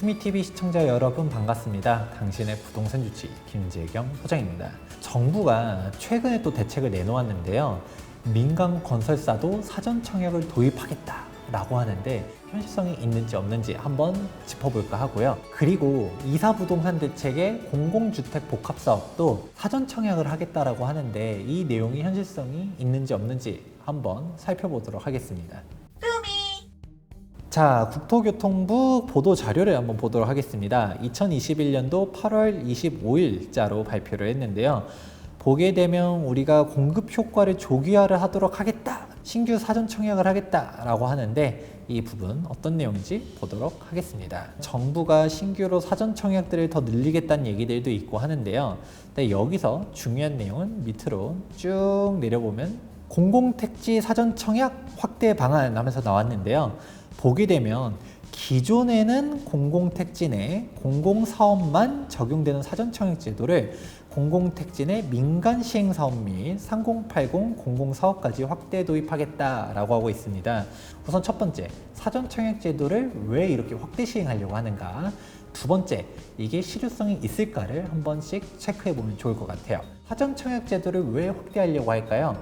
투미TV 시청자 여러분 반갑습니다. 당신의 부동산 주치 김재경 소장입니다. 정부가 최근에 또 대책을 내놓았는데요. 민간 건설사도 사전 청약을 도입하겠다라고 하는데 현실성이 있는지 없는지 한번 짚어볼까 하고요. 그리고 이사부동산 대책의 공공주택 복합사업도 사전 청약을 하겠다라고 하는데 이 내용이 현실성이 있는지 없는지 한번 살펴보도록 하겠습니다. 자, 국토교통부 보도자료를 한번 보도록 하겠습니다. 2021년도 8월 25일자로 발표를 했는데요. 보게 되면 우리가 공급 효과를 조기화를 하도록 하겠다, 신규 사전 청약을 하겠다라고 하는데 이 부분 어떤 내용인지 보도록 하겠습니다. 정부가 신규로 사전 청약들을 더 늘리겠다는 얘기들도 있고 하는데요. 근데 여기서 중요한 내용은 밑으로 쭉 내려보면 공공택지 사전 청약 확대 방안 하면서 나왔는데요. 보게 되면 기존에는 공공택지 내 공공사업만 적용되는 사전청약 제도를 공공택지 내 민간시행사업 및 3080 공공사업까지 확대 도입하겠다라고 하고 있습니다. 우선 첫 번째, 사전청약 제도를 왜 이렇게 확대 시행하려고 하는가? 두 번째, 이게 실효성이 있을까를 한 번씩 체크해 보면 좋을 것 같아요. 사전청약 제도를 왜 확대하려고 할까요?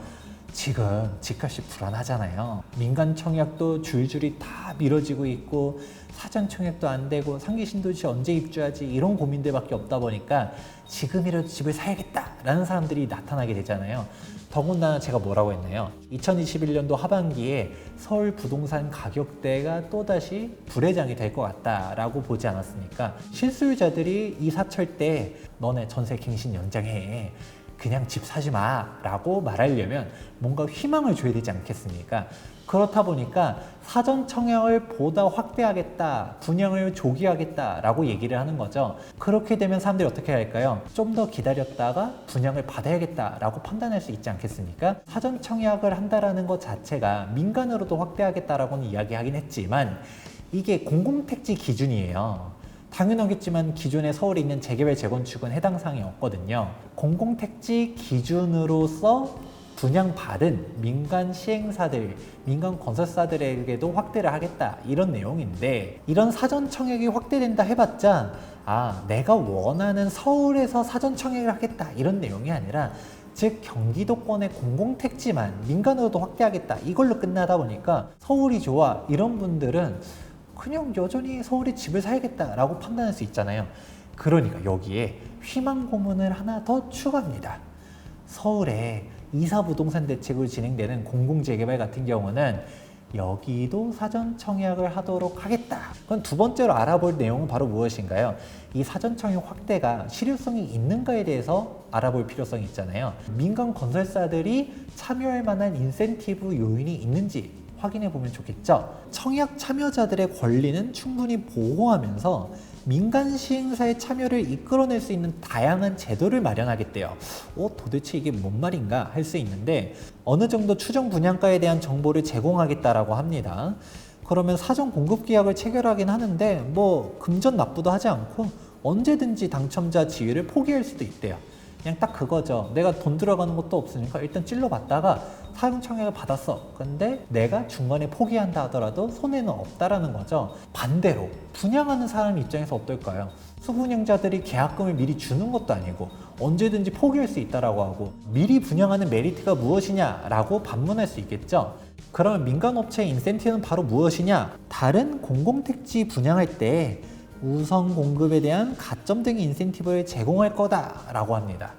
지금 집값이 불안하잖아요. 민간 청약도 줄줄이 다 미뤄지고 있고 사전 청약도 안 되고 상기 신도시 언제 입주하지 이런 고민들밖에 없다 보니까 지금이라도 집을 사야겠다라는 사람들이 나타나게 되잖아요. 더군다나 제가 뭐라고 했나요? 2021년도 하반기에 서울 부동산 가격대가 또다시 불회장이 될 것 같다라고 보지 않았습니까? 실수요자들이 이사철 때 너네 전세 갱신 연장해, 그냥 집 사지 마 라고 말하려면 뭔가 희망을 줘야 되지 않겠습니까? 그렇다 보니까 사전 청약을 보다 확대하겠다, 분양을 조기하겠다 라고 얘기를 하는 거죠. 그렇게 되면 사람들이 어떻게 할까요? 좀 더 기다렸다가 분양을 받아야겠다 라고 판단할 수 있지 않겠습니까? 사전 청약을 한다라는 것 자체가 민간으로도 확대하겠다라고는 이야기하긴 했지만 이게 공공택지 기준이에요. 당연하겠지만 기존에 서울에 있는 재개발 재건축은 해당 사항이 없거든요. 공공택지 기준으로서 분양받은 민간 시행사들, 민간 건설사들에게도 확대를 하겠다 이런 내용인데, 이런 사전 청약이 확대된다 해봤자 내가 원하는 서울에서 사전 청약을 하겠다 이런 내용이 아니라 즉 경기도권의 공공택지만 민간으로도 확대하겠다 이걸로 끝나다 보니까 서울이 좋아 이런 분들은 그냥 여전히 서울에 집을 사야겠다라고 판단할 수 있잖아요. 그러니까 여기에 희망 고문을 하나 더 추가합니다. 서울에 이사부동산 대책으로 진행되는 공공재개발 같은 경우는 여기도 사전 청약을 하도록 하겠다. 그럼 두 번째로 알아볼 내용은 바로 무엇인가요? 이 사전 청약 확대가 실효성이 있는가에 대해서 알아볼 필요성이 있잖아요. 민간 건설사들이 참여할 만한 인센티브 요인이 있는지 확인해 보면 좋겠죠. 청약 참여자들의 권리는 충분히 보호하면서 민간 시행사의 참여를 이끌어낼 수 있는 다양한 제도를 마련하겠대요. 도대체 이게 뭔 말인가 할 수 있는데 어느 정도 추정 분양가에 대한 정보를 제공하겠다라고 합니다. 그러면 사전 공급 계약을 체결하긴 하는데 뭐 금전 납부도 하지 않고 언제든지 당첨자 지위를 포기할 수도 있대요. 그냥 딱 그거죠. 내가 돈 들어가는 것도 없으니까 일단 찔러봤다가 사용 청약을 받았어. 근데 내가 중간에 포기한다 하더라도 손해는 없다라는 거죠. 반대로 분양하는 사람 입장에서 어떨까요? 수분양자들이 계약금을 미리 주는 것도 아니고 언제든지 포기할 수 있다라고 하고 미리 분양하는 메리트가 무엇이냐라고 반문할 수 있겠죠. 그러면 민간업체의 인센티브는 바로 무엇이냐? 다른 공공택지 분양할 때 우선 공급에 대한 가점 등의 인센티브를 제공할 거다라고 합니다.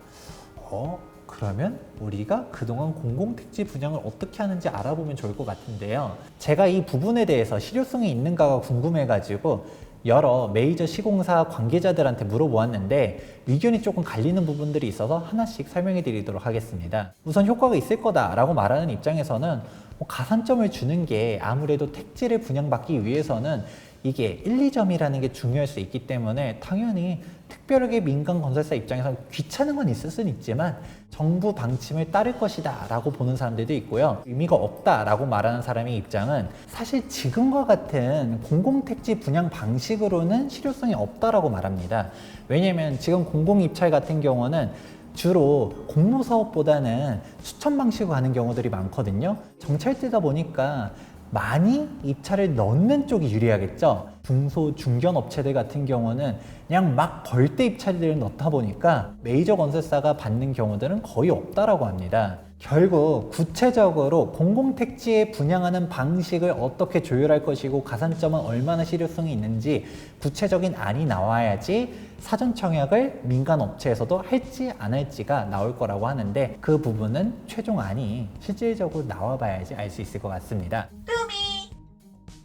그러면 우리가 그동안 공공택지 분양을 어떻게 하는지 알아보면 좋을 것 같은데요. 제가 이 부분에 대해서 실효성이 있는가가 궁금해가지고 여러 메이저 시공사 관계자들한테 물어보았는데 의견이 조금 갈리는 부분들이 있어서 하나씩 설명해 드리도록 하겠습니다. 우선 효과가 있을 거다라고 말하는 입장에서는 가산점을 주는 게 아무래도 택지를 분양받기 위해서는 이게 1, 2점이라는 게 중요할 수 있기 때문에 당연히 특별하게 민간 건설사 입장에서 귀찮은 건 있을 수는 있지만 정부 방침을 따를 것이다 라고 보는 사람들도 있고요. 의미가 없다 라고 말하는 사람의 입장은 사실 지금과 같은 공공택지 분양 방식으로는 실효성이 없다라고 말합니다. 왜냐면 지금 공공입찰 같은 경우는 주로 공모사업보다는 추천 방식으로 가는 경우들이 많거든요. 정찰제다 보니까 많이 입찰을 넣는 쪽이 유리하겠죠. 중소 중견 업체들 같은 경우는 그냥 막 벌떼 입찰들을 넣다 보니까 메이저 건설사가 받는 경우들은 거의 없다라고 합니다. 결국 구체적으로 공공택지에 분양하는 방식을 어떻게 조율할 것이고 가산점은 얼마나 실효성이 있는지 구체적인 안이 나와야지 사전 청약을 민간 업체에서도 할지 안 할지가 나올 거라고 하는데, 그 부분은 최종 안이 실질적으로 나와봐야지 알 수 있을 것 같습니다.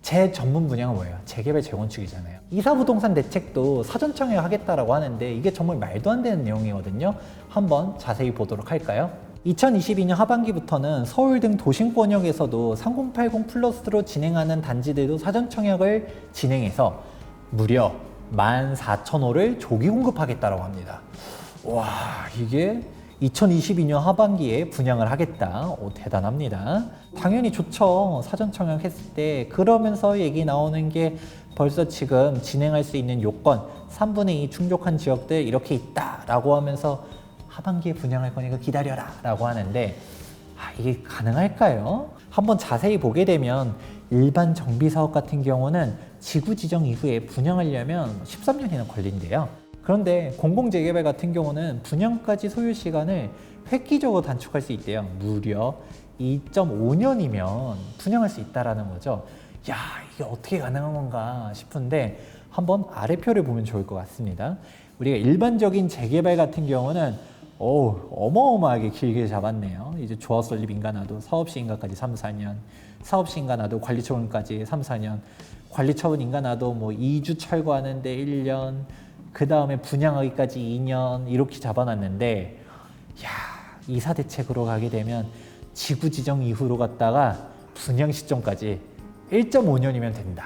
제 전문 분야가 뭐예요? 재개발 재건축이잖아요. 이사부동산 대책도 사전 청약 하겠다라고 하는데 이게 정말 말도 안 되는 내용이거든요. 한번 자세히 보도록 할까요? 2022년 하반기부터는 서울 등 도심권역에서도 3080 플러스로 진행하는 단지들도 사전 청약을 진행해서 무려 14,000호를 조기 공급하겠다고 합니다. 와, 이게 2022년 하반기에 분양을 하겠다. 오, 대단합니다. 당연히 좋죠. 사전 청약했을 때. 그러면서 얘기 나오는 게 벌써 지금 진행할 수 있는 요건 3분의 2 충족한 지역들 이렇게 있다라고 하면서 하반기에 분양할 거니까 기다려라 라고 하는데, 이게 가능할까요? 한번 자세히 보게 되면 일반 정비사업 같은 경우는 지구 지정 이후에 분양하려면 13년이나 걸린대요. 그런데 공공재개발 같은 경우는 분양까지 소요 시간을 획기적으로 단축할 수 있대요. 무려 2.5년이면 분양할 수 있다라는 거죠. 야, 이게 어떻게 가능한 건가 싶은데 한번 아래표를 보면 좋을 것 같습니다. 우리가 일반적인 재개발 같은 경우는 어마어마하게 길게 잡았네요. 이제 조합설립 인가나도 사업시 인가까지 3, 4년, 사업시 인가나도 관리처분까지 3, 4년, 관리처분 인가나도 뭐 2주 철거하는데 1년, 그 다음에 분양하기까지 2년 이렇게 잡아놨는데, 이사 대책으로 가게 되면 지구 지정 이후로 갔다가 분양 시점까지 1.5년이면 된다.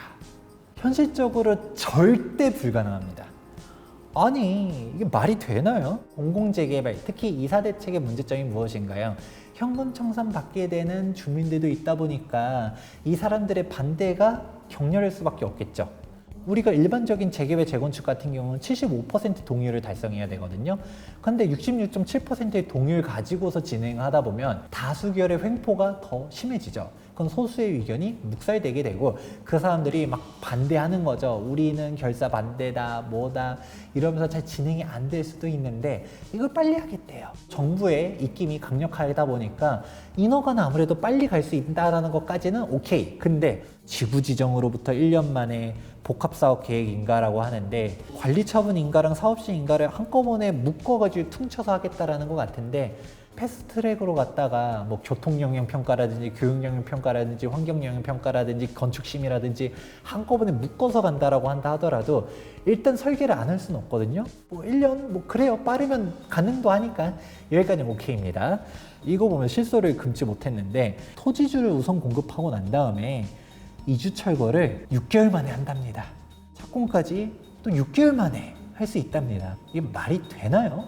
현실적으로 절대 불가능합니다. 아니, 이게 말이 되나요? 공공재개발, 특히 이사 대책의 문제점이 무엇인가요? 현금 청산 받게 되는 주민들도 있다 보니까 이 사람들의 반대가 격렬할 수밖에 없겠죠. 우리가 일반적인 재개발 재건축 같은 경우는 75% 동의율을 달성해야 되거든요. 근데 66.7%의 동의율 가지고서 진행하다 보면 다수결의 횡포가 더 심해지죠. 그건 소수의 의견이 묵살되게 되고 그 사람들이 막 반대하는 거죠. 우리는 결사 반대다 뭐다 이러면서 잘 진행이 안 될 수도 있는데 이걸 빨리 하겠대요. 정부의 입김이 강력하다 보니까 인허가는 아무래도 빨리 갈 수 있다라는 것까지는 오케이. 근데 지구 지정으로부터 1년 만에 복합사업 계획 인가라고 하는데 관리처분 인가랑 사업시 인가를 한꺼번에 묶어가지고 퉁쳐서 하겠다라는 것 같은데, 패스트트랙으로 갔다가 뭐 교통영향평가라든지 교육영향평가라든지 환경영향평가라든지 건축심의라든지 한꺼번에 묶어서 간다라고 한다 하더라도 일단 설계를 안 할 수는 없거든요. 뭐 1년 뭐 그래요, 빠르면 가능도 하니까 여기까지는 오케이입니다. 이거 보면 실소를 금치 못했는데 토지주를 우선 공급하고 난 다음에 이주 철거를 6개월 만에 한답니다. 착공까지 또 6개월 만에 할 수 있답니다. 이게 말이 되나요?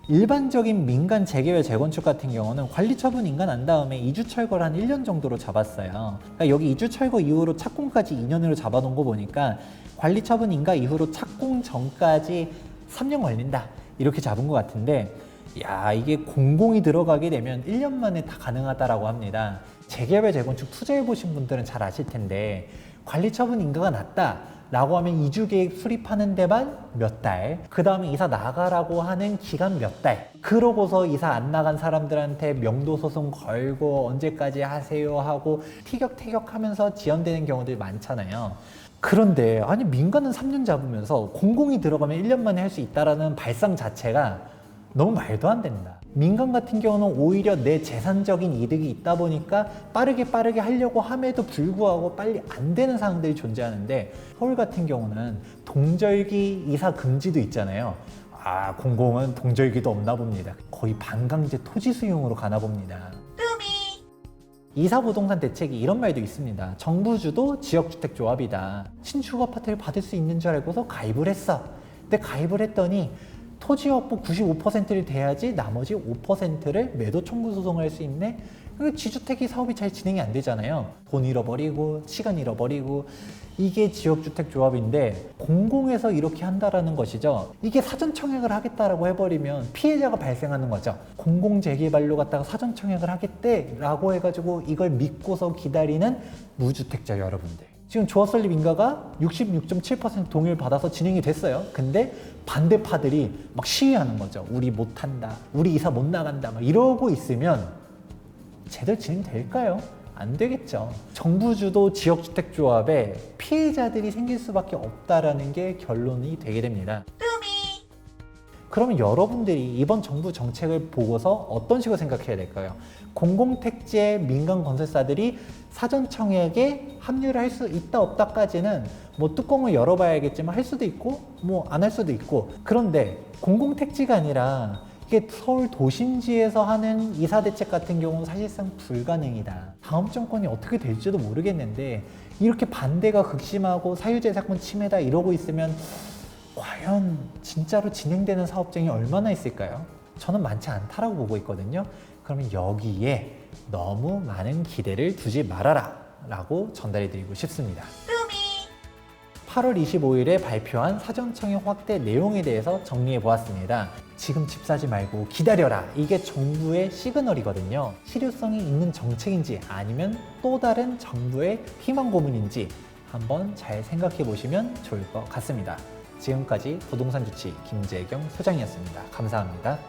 일반적인 민간 재개발 재건축 같은 경우는 관리처분 인가 난 다음에 이주 철거를 한 1년 정도로 잡았어요. 그러니까 여기 이주 철거 이후로 착공까지 2년으로 잡아놓은 거 보니까 관리처분 인가 이후로 착공 전까지 3년 걸린다 이렇게 잡은 것 같은데, 이게 공공이 들어가게 되면 1년 만에 다 가능하다라고 합니다. 재개발 재건축 투자해 보신 분들은 잘 아실 텐데 관리처분 인가가 났다 라고 하면 이주 계획 수립하는 데만 몇 달, 그 다음에 이사 나가라고 하는 기간 몇 달, 그러고서 이사 안 나간 사람들한테 명도 소송 걸고 언제까지 하세요 하고 티격태격 하면서 지연되는 경우들이 많잖아요. 그런데 아니 민간은 3년 잡으면서 공공이 들어가면 1년 만에 할 수 있다라는 발상 자체가 너무 말도 안 된다. 민간 같은 경우는 오히려 내 재산적인 이득이 있다 보니까 빠르게 하려고 함에도 불구하고 빨리 안 되는 상황들이 존재하는데, 서울 같은 경우는 동절기 이사 금지도 있잖아요. 공공은 동절기도 없나 봅니다. 거의 반강제 토지 수용으로 가나 봅니다. 이사부동산 대책이 이런 말도 있습니다. 정부 주도 지역주택조합이다. 신축 아파트를 받을 수 있는 줄 알고서 가입을 했어. 근데 가입을 했더니 토지 확보 95%를 돼야지 나머지 5%를 매도 청구 소송을 할 수 있네. 그러니까 지주택이 사업이 잘 진행이 안 되잖아요. 돈 잃어버리고 시간 잃어버리고. 이게 지역주택조합인데 공공에서 이렇게 한다라는 것이죠. 이게 사전청약을 하겠다라고 해버리면 피해자가 발생하는 거죠. 공공재개발로 갖다가 사전청약을 하겠대라고 해가지고 이걸 믿고서 기다리는 무주택자 여러분들. 지금 조합설립 인가가 66.7% 동의를 받아서 진행이 됐어요. 근데 반대파들이 막 시위하는 거죠. 우리 못한다. 우리 이사 못 나간다. 막 이러고 있으면 제대로 진행될까요? 안 되겠죠. 정부 주도 지역주택조합에 피해자들이 생길 수밖에 없다라는 게 결론이 되게 됩니다. 그러면 여러분들이 이번 정부 정책을 보고서 어떤 식으로 생각해야 될까요? 공공택지의 민간 건설사들이 사전청약에 합류를 할 수 있다 없다까지는 뭐 뚜껑을 열어봐야겠지만 할 수도 있고 뭐 안 할 수도 있고. 그런데 공공택지가 아니라 이게 서울 도심지에서 하는 이사대책 같은 경우는 사실상 불가능이다. 다음 정권이 어떻게 될지도 모르겠는데 이렇게 반대가 극심하고 사유재산권 침해다 이러고 있으면 과연 진짜로 진행되는 사업장이 얼마나 있을까요? 저는 많지 않다라고 보고 있거든요. 그러면 여기에 너무 많은 기대를 두지 말아라 라고 전달해 드리고 싶습니다. 8월 25일에 발표한 사전청약 확대 내용에 대해서 정리해 보았습니다. 지금 집 사지 말고 기다려라. 이게 정부의 시그널이거든요. 실효성이 있는 정책인지 아니면 또 다른 정부의 희망 고문인지 한번 잘 생각해 보시면 좋을 것 같습니다. 지금까지 부동산 주치 김재경 소장이었습니다. 감사합니다.